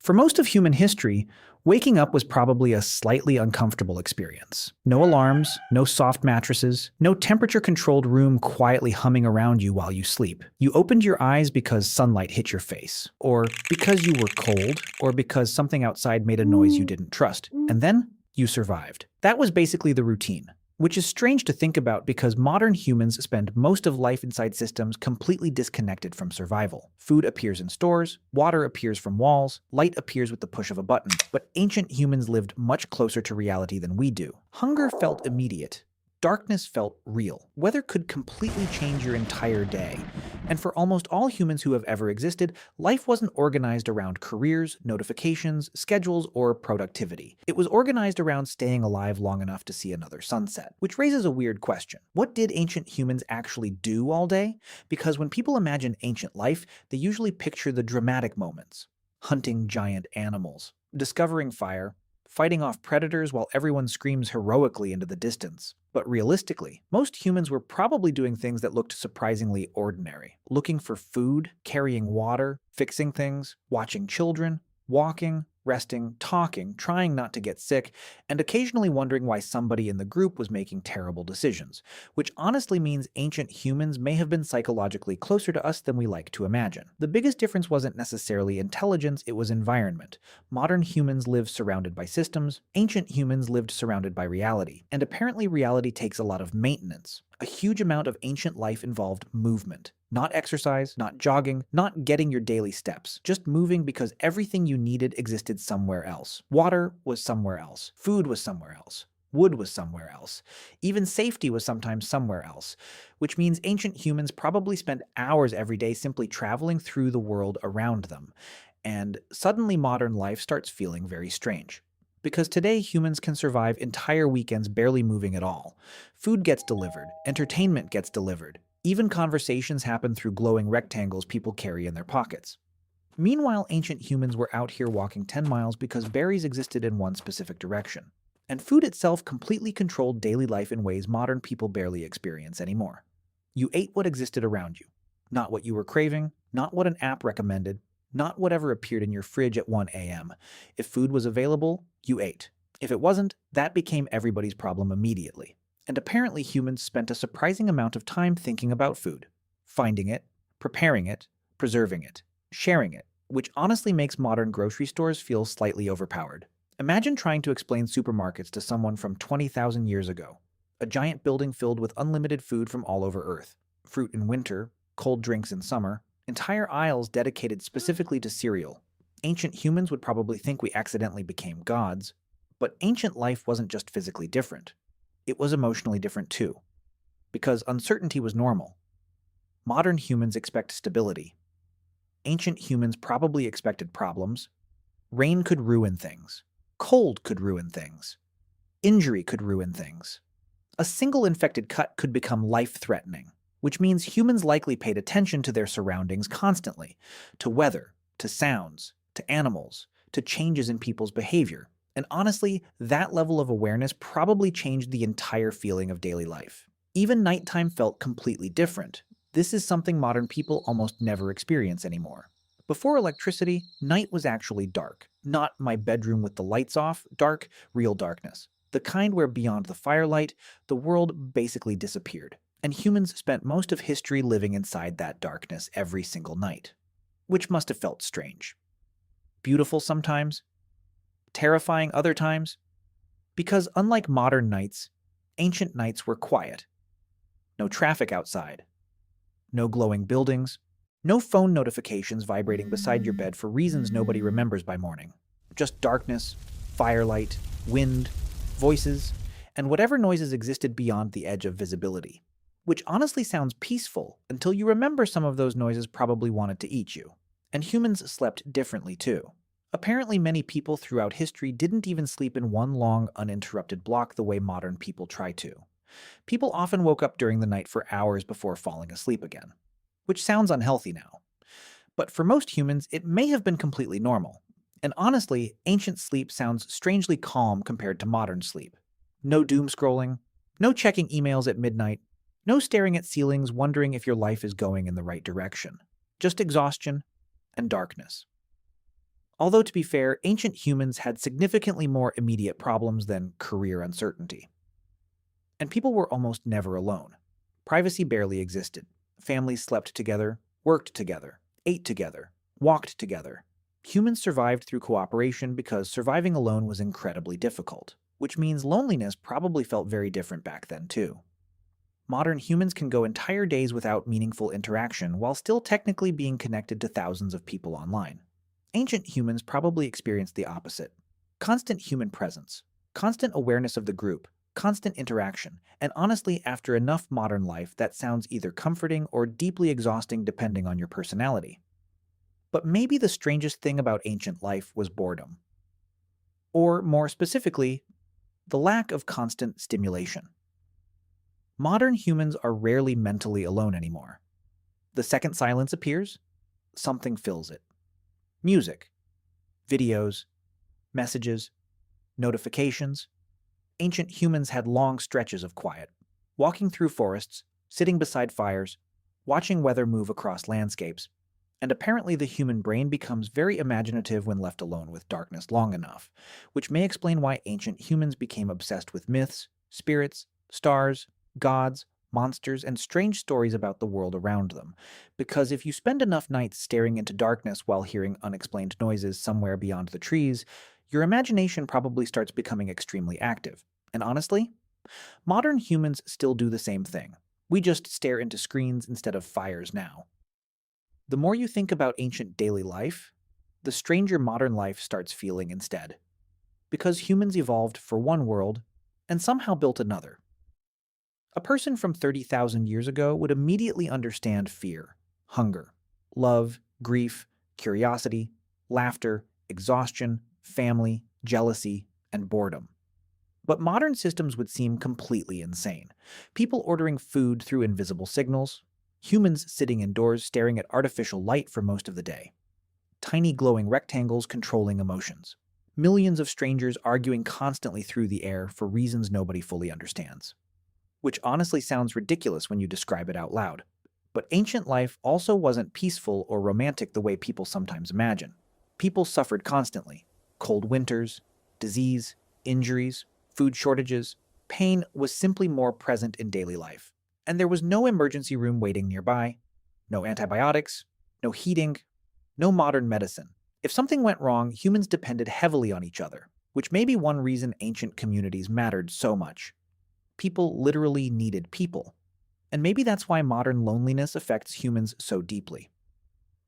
For most of human history, waking up was probably a slightly uncomfortable experience. No alarms, no soft mattresses, no temperature-controlled room quietly humming around you while you sleep. You opened your eyes because sunlight hit your face, or because you were cold, or because something outside made a noise you didn't trust. And then you survived. That was basically the routine. Which is strange to think about because modern humans spend most of life inside systems completely disconnected from survival. Food appears in stores, water appears from walls, light appears with the push of a button, but ancient humans lived much closer to reality than we do. Hunger felt immediate. Darkness felt real. Weather could completely change your entire day. And for almost all humans who have ever existed, life wasn't organized around careers, notifications, schedules, or productivity. It was organized around staying alive long enough to see another sunset. Which raises a weird question. What did ancient humans actually do all day? Because when people imagine ancient life, they usually picture the dramatic moments. Hunting giant animals, discovering fire, fighting off predators while everyone screams heroically into the distance. But realistically, most humans were probably doing things that looked surprisingly ordinary. Looking for food, carrying water, fixing things, watching children, walking, resting, talking, trying not to get sick, and occasionally wondering why somebody in the group was making terrible decisions, which honestly means ancient humans may have been psychologically closer to us than we like to imagine. The biggest difference wasn't necessarily intelligence, it was environment. Modern humans lived surrounded by systems, ancient humans lived surrounded by reality, and apparently reality takes a lot of maintenance. A huge amount of ancient life involved movement. Not exercise, not jogging, not getting your daily steps. Just moving because everything you needed existed somewhere else. Water was somewhere else. Food was somewhere else. Wood was somewhere else. Even safety was sometimes somewhere else. Which means ancient humans probably spent hours every day simply traveling through the world around them. And suddenly modern life starts feeling very strange. Because today humans can survive entire weekends barely moving at all. Food gets delivered, entertainment gets delivered, even conversations happen through glowing rectangles people carry in their pockets. Meanwhile, ancient humans were out here walking 10 miles because berries existed in one specific direction. And food itself completely controlled daily life in ways modern people barely experience anymore. You ate what existed around you, not what you were craving, not what an app recommended, not whatever appeared in your fridge at 1 a.m. If food was available, you ate. If it wasn't, that became everybody's problem immediately. And apparently humans spent a surprising amount of time thinking about food. Finding it, preparing it, preserving it, sharing it, which honestly makes modern grocery stores feel slightly overpowered. Imagine trying to explain supermarkets to someone from 20,000 years ago. A giant building filled with unlimited food from all over Earth. Fruit in winter, cold drinks in summer, entire aisles dedicated specifically to cereal. Ancient humans would probably think we accidentally became gods. But ancient life wasn't just physically different. It was emotionally different too. Because uncertainty was normal. Modern humans expect stability. Ancient humans probably expected problems. Rain could ruin things. Cold could ruin things. Injury could ruin things. A single infected cut could become life-threatening, which means humans likely paid attention to their surroundings constantly, to weather, to sounds, to animals, to changes in people's behavior. And honestly, that level of awareness probably changed the entire feeling of daily life. Even nighttime felt completely different. This is something modern people almost never experience anymore. Before electricity, night was actually dark. Not my bedroom with the lights off, dark, real darkness. The kind where beyond the firelight, the world basically disappeared. And humans spent most of history living inside that darkness every single night. Which must have felt strange. Beautiful sometimes, terrifying other times, because unlike modern nights, ancient nights were quiet. No traffic outside, no glowing buildings, no phone notifications vibrating beside your bed for reasons nobody remembers by morning. Just darkness, firelight, wind, voices, and whatever noises existed beyond the edge of visibility. Which honestly sounds peaceful until you remember some of those noises probably wanted to eat you. And humans slept differently too. Apparently many people throughout history didn't even sleep in one long, uninterrupted block the way modern people try to. People often woke up during the night for hours before falling asleep again. Which sounds unhealthy now. But for most humans, it may have been completely normal. And honestly, ancient sleep sounds strangely calm compared to modern sleep. No doom scrolling, no checking emails at midnight, no staring at ceilings wondering if your life is going in the right direction. Just exhaustion and darkness. Although, to be fair, ancient humans had significantly more immediate problems than career uncertainty. And people were almost never alone. Privacy barely existed. Families slept together, worked together, ate together, walked together. Humans survived through cooperation because surviving alone was incredibly difficult, which means loneliness probably felt very different back then, too. Modern humans can go entire days without meaningful interaction while still technically being connected to thousands of people online. Ancient humans probably experienced the opposite: constant human presence, constant awareness of the group, constant interaction, and honestly, after enough modern life, that sounds either comforting or deeply exhausting depending on your personality. But maybe the strangest thing about ancient life was boredom. Or, more specifically, the lack of constant stimulation. Modern humans are rarely mentally alone anymore. The second silence appears, something fills it. Music, videos, messages, notifications. Ancient humans had long stretches of quiet, walking through forests, sitting beside fires, watching weather move across landscapes, and apparently the human brain becomes very imaginative when left alone with darkness long enough, which may explain why ancient humans became obsessed with myths, spirits, stars, gods, monsters, and strange stories about the world around them. Because if you spend enough nights staring into darkness while hearing unexplained noises somewhere beyond the trees, your imagination probably starts becoming extremely active. And honestly, modern humans still do the same thing. We just stare into screens instead of fires now. The more you think about ancient daily life, the stranger modern life starts feeling instead. Because humans evolved for one world and somehow built another. A person from 30,000 years ago would immediately understand fear, hunger, love, grief, curiosity, laughter, exhaustion, family, jealousy, and boredom. But modern systems would seem completely insane. People ordering food through invisible signals, humans sitting indoors staring at artificial light for most of the day, tiny glowing rectangles controlling emotions, millions of strangers arguing constantly through the air for reasons nobody fully understands. Which honestly sounds ridiculous when you describe it out loud. But ancient life also wasn't peaceful or romantic the way people sometimes imagine. People suffered constantly. Cold winters, disease, injuries, food shortages. Pain was simply more present in daily life. And there was no emergency room waiting nearby, no antibiotics, no heating, no modern medicine. If something went wrong, humans depended heavily on each other, which may be one reason ancient communities mattered so much. People literally needed people. And maybe that's why modern loneliness affects humans so deeply.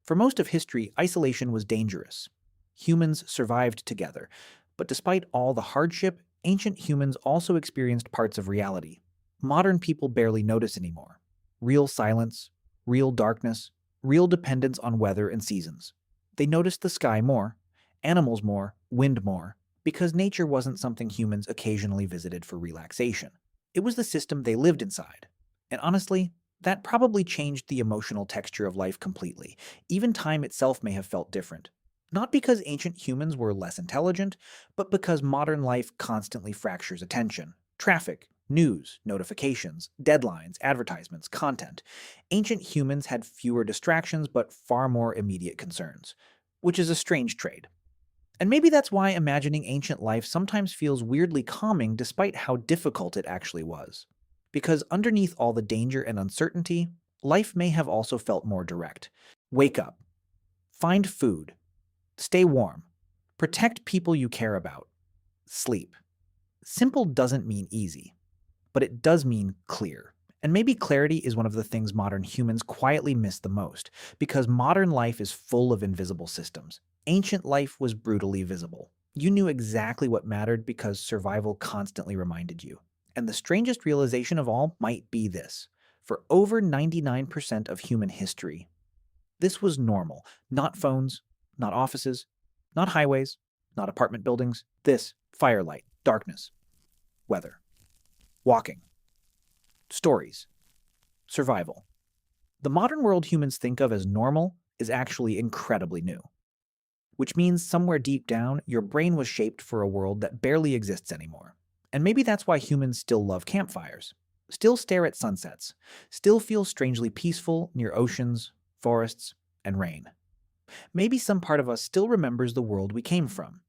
For most of history, isolation was dangerous. Humans survived together, but despite all the hardship, ancient humans also experienced parts of reality modern people barely notice anymore. Real silence, real darkness, real dependence on weather and seasons. They noticed the sky more, animals more, wind more, because nature wasn't something humans occasionally visited for relaxation. It was the system they lived inside. And honestly, that probably changed the emotional texture of life completely. Even time itself may have felt different. Not because ancient humans were less intelligent, but because modern life constantly fractures attention. Traffic, news, notifications, deadlines, advertisements, content. Ancient humans had fewer distractions but far more immediate concerns, which is a strange trade. And maybe that's why imagining ancient life sometimes feels weirdly calming despite how difficult it actually was. Because underneath all the danger and uncertainty, life may have also felt more direct. Wake up. Find food. Stay warm. Protect people you care about. Sleep. Simple doesn't mean easy, but it does mean clear. And maybe clarity is one of the things modern humans quietly miss the most, because modern life is full of invisible systems. Ancient life was brutally visible. You knew exactly what mattered because survival constantly reminded you. And the strangest realization of all might be this. For over 99% of human history, this was normal. Not phones, not offices, not highways, not apartment buildings. This, firelight, darkness, weather, walking, stories, survival. The modern world humans think of as normal is actually incredibly new. Which means somewhere deep down, your brain was shaped for a world that barely exists anymore. And maybe that's why humans still love campfires, still stare at sunsets, still feel strangely peaceful near oceans, forests, and rain. Maybe some part of us still remembers the world we came from.